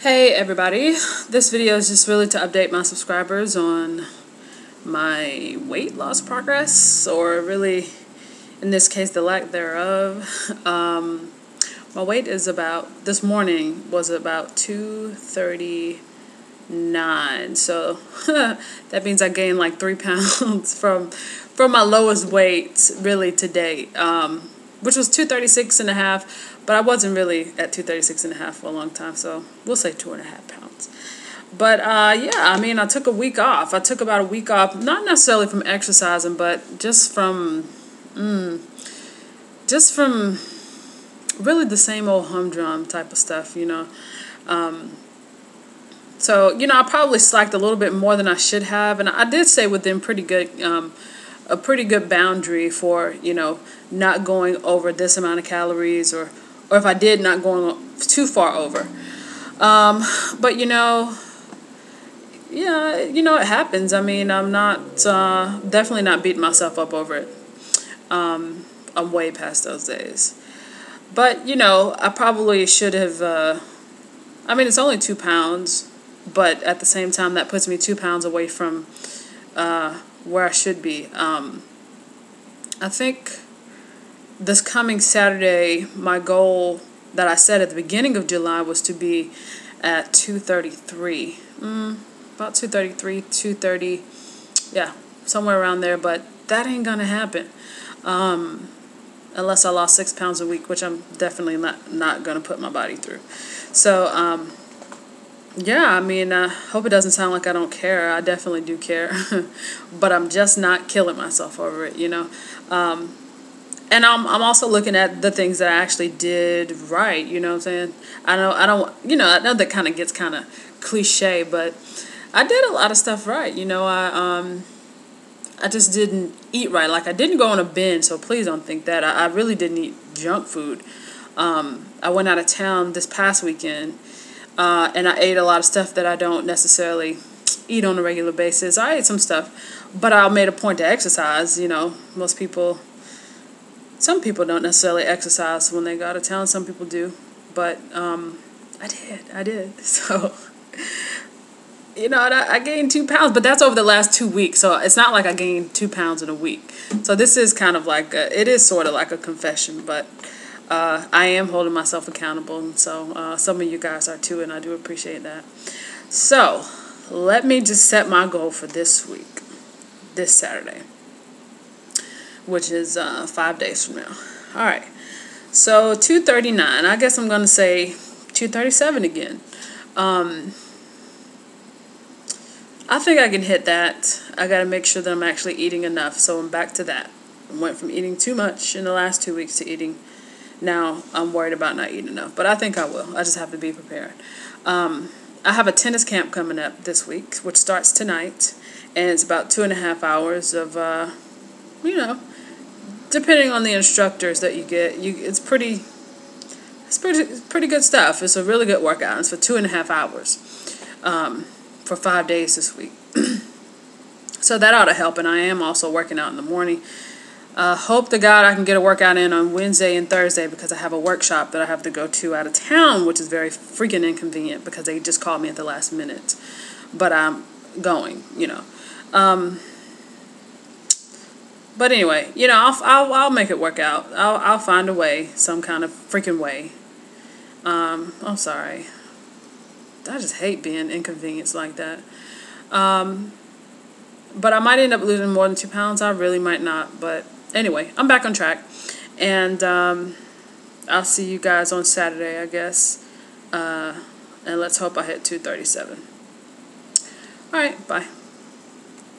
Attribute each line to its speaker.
Speaker 1: Hey everybody, this video is just really to update my subscribers on my weight loss progress, or really in this case the lack thereof. My weight is this morning was about 239, so that means I gained like 3 pounds from my lowest weight really to date, which was 236 and a half. But I wasn't really at 236 and a half for a long time, so we'll say 2.5 pounds. But yeah, I mean, I took a week off. I took about a week off, not necessarily from exercising, but just from really the same old humdrum type of stuff, you know. So, you know, I probably slacked a little bit more than I should have, and I did stay within a pretty good boundary for, you know, not going over this amount of calories, or if I did, not going too far over. But, you know, yeah, you know, it happens. I mean, I'm not, definitely not beating myself up over it. I'm way past those days. But, you know, I probably should have, I mean, it's only 2 pounds, but at the same time, that puts me 2 pounds away from where I should be. I think this coming Saturday, my goal that I set at the beginning of July was to be at 233. About 233, 230, yeah, somewhere around there, but that ain't gonna happen. Unless I lost 6 pounds a week, which I'm definitely not gonna put my body through. So, yeah, I mean, I hope it doesn't sound like I don't care. I definitely do care, but I'm just not killing myself over it, you know. And I'm also looking at the things that I actually did right, you know what I'm saying? I know that kind of gets kind of cliche, but I did a lot of stuff right, you know. I just didn't eat right. Like, I didn't go on a binge, so please don't think that. I really didn't eat junk food. I went out of town this past weekend, and I ate a lot of stuff that I don't necessarily eat on a regular basis. I ate some stuff, but I made a point to exercise, you know. Some people don't necessarily exercise when they go out of town. Some people do, but I did. So, you know, I gained 2 pounds, but that's over the last 2 weeks. So it's not like I gained 2 pounds in a week. So this is kind of like it is sort of like a confession, but I am holding myself accountable, and so some of you guys are too, and I do appreciate that. So let me just set my goal for this week, this Saturday, which is 5 days from now. All right. So 239. I guess I'm going to say 237 again. I think I can hit that. I got to make sure that I'm actually eating enough. So I'm back to that. I went from eating too much in the last 2 weeks to eating. Now I'm worried about not eating enough. But I think I will. I just have to be prepared. I have a tennis camp coming up this week, which starts tonight. And it's about 2.5 hours of, you know, depending on the instructors that you get, it's pretty good stuff. It's a really good workout. It's for 2.5 hours, for 5 days this week. So that ought to help. And I am also working out in the morning. Hope to God I can get a workout in on Wednesday and Thursday, because I have a workshop that I have to go to out of town, which is very freaking inconvenient because they just called me at the last minute. But I'm going, you know. But anyway, you know, I'll make it work out. I'll find a way, some kind of freaking way. I'm sorry. I just hate being inconvenienced like that. But I might end up losing more than 2 pounds. I really might not. But anyway, I'm back on track. And I'll see you guys on Saturday, I guess. And let's hope I hit 237. All right, bye.